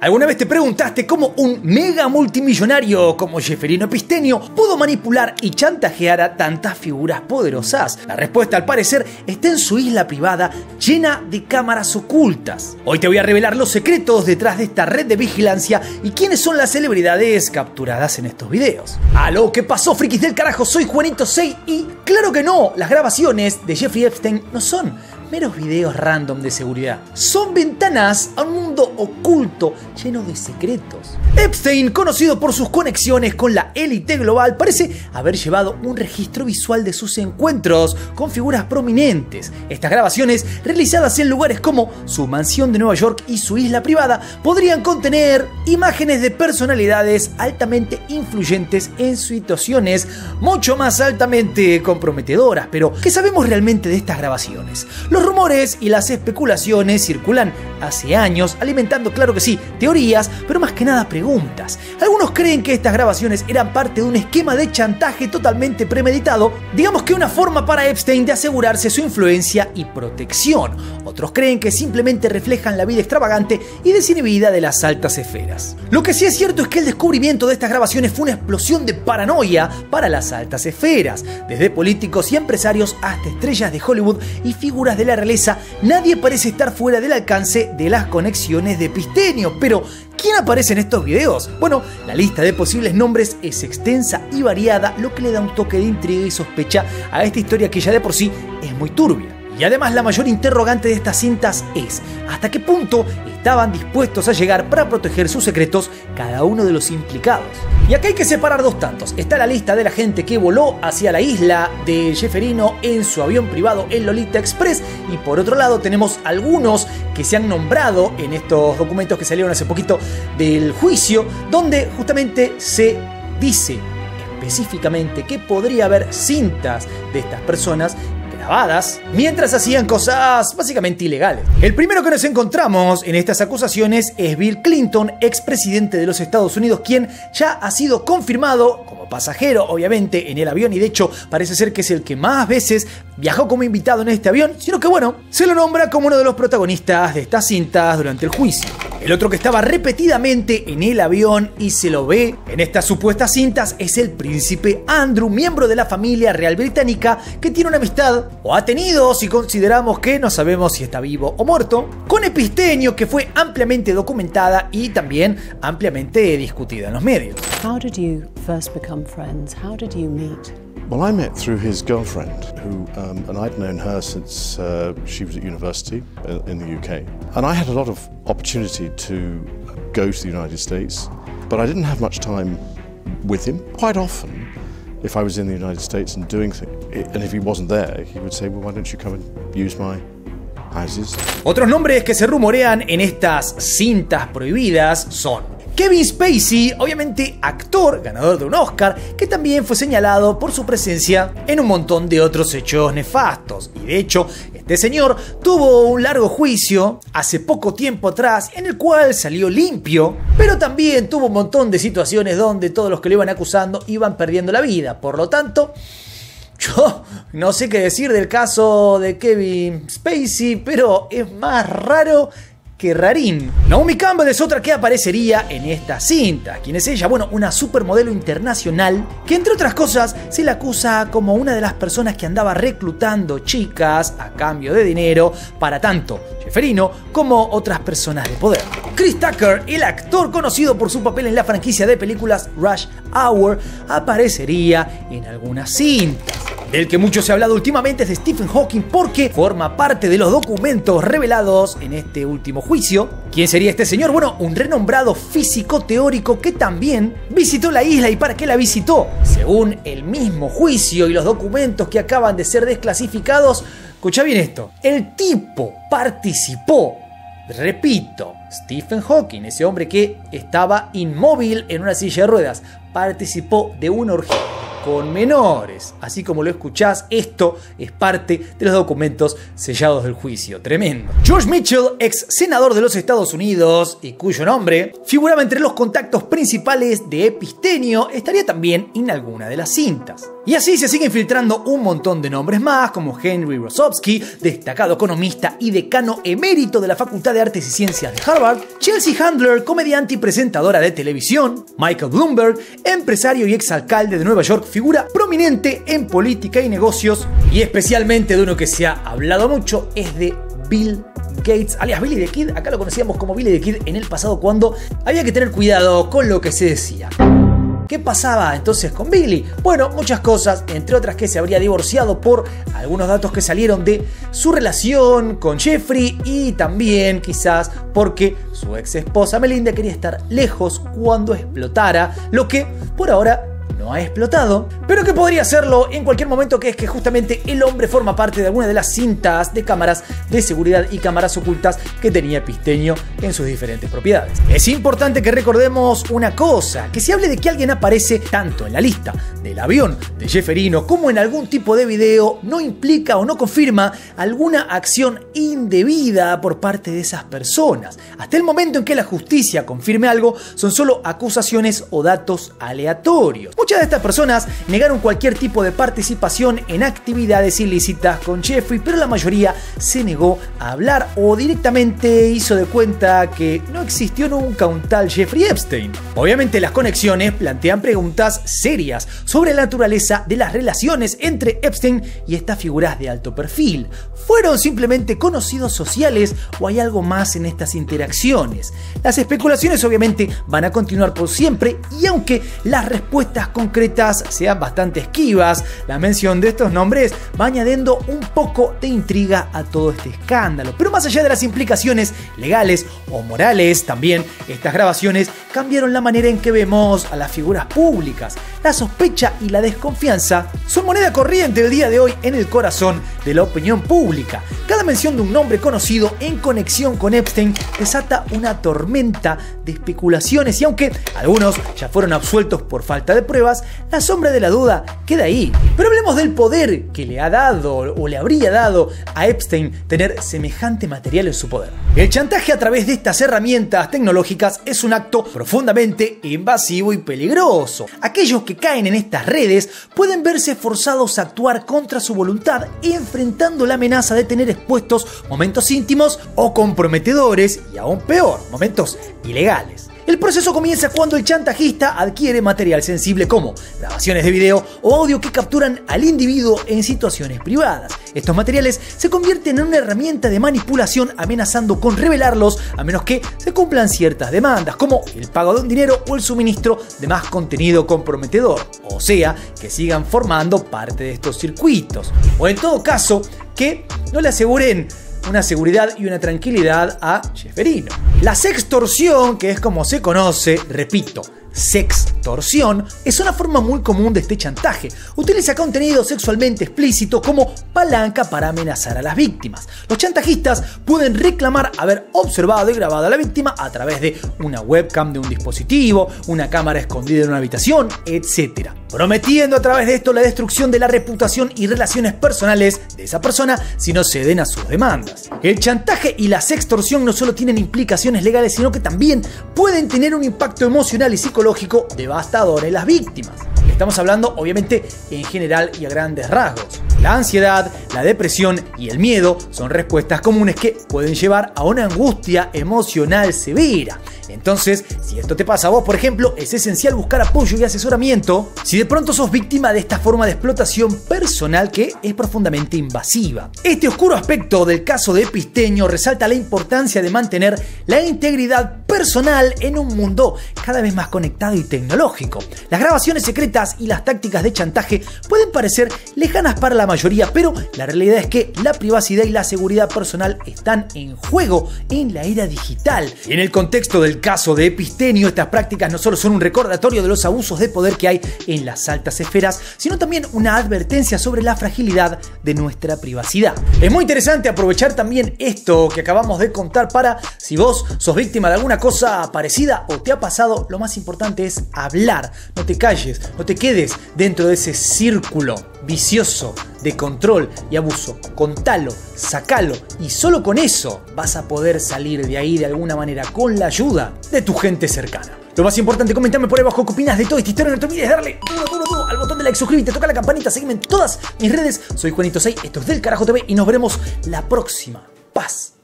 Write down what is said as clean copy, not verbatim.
¿Alguna vez te preguntaste cómo un mega multimillonario como Jefferino Epistenio pudo manipular y chantajear a tantas figuras poderosas? La respuesta, al parecer, está en su isla privada llena de cámaras ocultas. Hoy te voy a revelar los secretos detrás de esta red de vigilancia y quiénes son las celebridades capturadas en estos videos. ¡Aló! ¿Qué pasó, frikis del carajo? Soy Juanito 6 y claro que no, las grabaciones de Jeffrey Epstein no son meros videos random de seguridad. Son ventanas a un mundo oculto lleno de secretos. Epstein, conocido por sus conexiones con la élite global, parece haber llevado un registro visual de sus encuentros con figuras prominentes. Estas grabaciones, realizadas en lugares como su mansión de Nueva York y su isla privada, podrían contener imágenes de personalidades altamente influyentes en situaciones mucho más altamente comprometedoras. Pero, ¿qué sabemos realmente de estas grabaciones? Los rumores y las especulaciones circulan hace años, alimentando, claro que sí, teorías, pero más que nada preguntas. Algunos creen que estas grabaciones eran parte de un esquema de chantaje totalmente premeditado, digamos que una forma para Epstein de asegurarse su influencia y protección. Otros creen que simplemente reflejan la vida extravagante y desinhibida de las altas esferas. Lo que sí es cierto es que el descubrimiento de estas grabaciones fue una explosión de paranoia para las altas esferas. Desde políticos y empresarios hasta estrellas de Hollywood y figuras de la realeza, nadie parece estar fuera del alcance de las conexiones de Epistenio. Pero, ¿quién aparece en estos videos? Bueno, la lista de posibles nombres es extensa y variada, lo que le da un toque de intriga y sospecha a esta historia que ya de por sí es muy turbia. Y además la mayor interrogante de estas cintas es ¿hasta qué punto estaban dispuestos a llegar para proteger sus secretos cada uno de los implicados? Y acá hay que separar dos tantos. Está la lista de la gente que voló hacia la isla de Jefferino en su avión privado, el Lolita Express, y por otro lado tenemos algunos que se han nombrado en estos documentos que salieron hace poquito del juicio, donde justamente se dice específicamente que podría haber cintas de estas personas grabadas mientras hacían cosas básicamente ilegales. El primero que nos encontramos en estas acusaciones es Bill Clinton, expresidente de los Estados Unidos, quien ya ha sido confirmado como pasajero, obviamente, en el avión, y de hecho parece ser que es el que más veces viajó como invitado en este avión, sino que bueno, se lo nombra como uno de los protagonistas de estas cintas durante el juicio. El otro que estaba repetidamente en el avión y se lo ve en estas supuestas cintas es el príncipe Andrew, miembro de la familia real británica que tiene una amistad, o ha tenido, si consideramos que no sabemos si está vivo o muerto, con Epistenio, que fue ampliamente documentada y también ampliamente discutida en los medios. How did you first become friends? How did you meet? Well, I met through his girlfriend, who, and I'd known her since she was at university in the UK. And I had a lot of opportunity to go to the United States, but I didn't have much time with him. Quite often, if I was in the United States and doing things, and if he wasn't there, he would say, well, why don't you come and use my houses? Otros nombres que se rumorean en estas cintas prohibidas son Kevin Spacey, obviamente actor, ganador de un Oscar, que también fue señalado por su presencia en un montón de otros hechos nefastos. Y de hecho, este señor tuvo un largo juicio hace poco tiempo atrás en el cual salió limpio, pero también tuvo un montón de situaciones donde todos los que lo iban acusando iban perdiendo la vida. Por lo tanto, yo no sé qué decir del caso de Kevin Spacey, pero es más raro que rarín. Naomi Campbell es otra que aparecería en estas cintas. ¿Quién es ella? Bueno, una supermodelo internacional que, entre otras cosas, se la acusa como una de las personas que andaba reclutando chicas a cambio de dinero para tanto Jefferino como otras personas de poder. Chris Tucker, el actor conocido por su papel en la franquicia de películas Rush Hour, aparecería en algunas cintas. Del que mucho se ha hablado últimamente es de Stephen Hawking, porque forma parte de los documentos revelados en este último juicio. ¿Quién sería este señor? Bueno, un renombrado físico teórico que también visitó la isla. ¿Y para qué la visitó? Según el mismo juicio y los documentos que acaban de ser desclasificados, escucha bien esto, el tipo participó, repito, Stephen Hawking, ese hombre que estaba inmóvil en una silla de ruedas, participó de una orgía con menores. Así como lo escuchás, esto es parte de los documentos sellados del juicio. Tremendo. George Mitchell, ex senador de los Estados Unidos y cuyo nombre figuraba entre los contactos principales de Epistenio, estaría también en alguna de las cintas. Y así se siguen filtrando un montón de nombres más, como Henry Rosovsky, destacado economista y decano emérito de la Facultad de Artes y Ciencias de Harvard, Chelsea Handler, comediante y presentadora de televisión, Michael Bloomberg, empresario y exalcalde de Nueva York, figura prominente en política y negocios, y especialmente de uno que se ha hablado mucho, es de Bill Gates, alias Billy the Kid. Acá lo conocíamos como Billy the Kid en el pasado, cuando había que tener cuidado con lo que se decía. ¿Qué pasaba entonces con Billy? Bueno, muchas cosas, entre otras que se habría divorciado por algunos datos que salieron de su relación con Jeffrey, y también quizás porque su ex esposa Melinda quería estar lejos cuando explotara, lo que por ahora no ha explotado, pero que podría hacerlo en cualquier momento, que es que justamente el hombre forma parte de alguna de las cintas de cámaras de seguridad y cámaras ocultas que tenía Epistenio en sus diferentes propiedades. Es importante que recordemos una cosa, que si hable de que alguien aparece tanto en la lista del avión de Jefferino como en algún tipo de video, no implica o no confirma alguna acción indebida por parte de esas personas. Hasta el momento en que la justicia confirme algo, son solo acusaciones o datos aleatorios. Muchas de estas personas negaron cualquier tipo de participación en actividades ilícitas con Jeffrey, pero la mayoría se negó a hablar o directamente hizo de cuenta que no existió nunca un tal Jeffrey Epstein. Obviamente las conexiones plantean preguntas serias sobre la naturaleza de las relaciones entre Epstein y estas figuras de alto perfil. ¿Fueron simplemente conocidos sociales o hay algo más en estas interacciones? Las especulaciones obviamente van a continuar por siempre, y aunque las respuestas concretas sean bastante esquivas, la mención de estos nombres va añadiendo un poco de intriga a todo este escándalo. Pero más allá de las implicaciones legales o morales, también estas grabaciones cambiaron la manera en que vemos a las figuras públicas. La sospecha y la desconfianza son moneda corriente el día de hoy en el corazón de la opinión pública. Cada mención de un nombre conocido en conexión con Epstein desata una tormenta de especulaciones, y aunque algunos ya fueron absueltos por falta de pruebas, la sombra de la duda queda ahí. Pero hablemos del poder que le ha dado o le habría dado a Epstein tener semejante material en su poder. El chantaje a través de estas herramientas tecnológicas es un acto profundamente invasivo y peligroso. Aquellos que caen en estas redes pueden verse forzados a actuar contra su voluntad, enfrentando la amenaza de tener expuestos momentos íntimos o comprometedores, y aún peor, momentos ilegales. El proceso comienza cuando el chantajista adquiere material sensible como grabaciones de video o audio que capturan al individuo en situaciones privadas. Estos materiales se convierten en una herramienta de manipulación, amenazando con revelarlos a menos que se cumplan ciertas demandas, como el pago de un dinero o el suministro de más contenido comprometedor, o sea, que sigan formando parte de estos circuitos, o en todo caso, que no le aseguren una seguridad y una tranquilidad a Jefferino. La sextorsión, que es como se conoce, repito, sextorsión, es una forma muy común de este chantaje. Utiliza contenido sexualmente explícito como palanca para amenazar a las víctimas. Los chantajistas pueden reclamar haber observado y grabado a la víctima a través de una webcam de un dispositivo, una cámara escondida en una habitación, etc., prometiendo a través de esto la destrucción de la reputación y relaciones personales de esa persona si no ceden a sus demandas. El chantaje y la sextorsión no solo tienen implicaciones legales, sino que también pueden tener un impacto emocional y psicológico devastador en las víctimas. Estamos hablando obviamente en general y a grandes rasgos. La ansiedad, la depresión y el miedo son respuestas comunes que pueden llevar a una angustia emocional severa. Entonces, si esto te pasa a vos, por ejemplo, es esencial buscar apoyo y asesoramiento si de pronto sos víctima de esta forma de explotación personal que es profundamente invasiva. Este oscuro aspecto del caso de Epistenio resalta la importancia de mantener la integridad personal en un mundo cada vez más conectado y tecnológico. Las grabaciones secretas y las tácticas de chantaje pueden parecer lejanas para la mayoría, pero la realidad es que la privacidad y la seguridad personal están en juego en la era digital. Y en el contexto del caso de Epistenio, estas prácticas no solo son un recordatorio de los abusos de poder que hay en las altas esferas, sino también una advertencia sobre la fragilidad de nuestra privacidad. Es muy interesante aprovechar también esto que acabamos de contar para, si vos sos víctima de alguna cosa parecida o te ha pasado, lo más importante es hablar. No te calles, no te quedes dentro de ese círculo vicioso de control y abuso. Contalo, sacalo, y solo con eso vas a poder salir de ahí de alguna manera con la ayuda de tu gente cercana. Lo más importante, comentame por ahí abajo qué opinas de toda esta historia. No te olvides de darle duro al botón de like, suscríbete, toca la campanita, seguime en todas mis redes. Soy Juanito 6, esto es Del Carajo TV y nos veremos la próxima. Paz.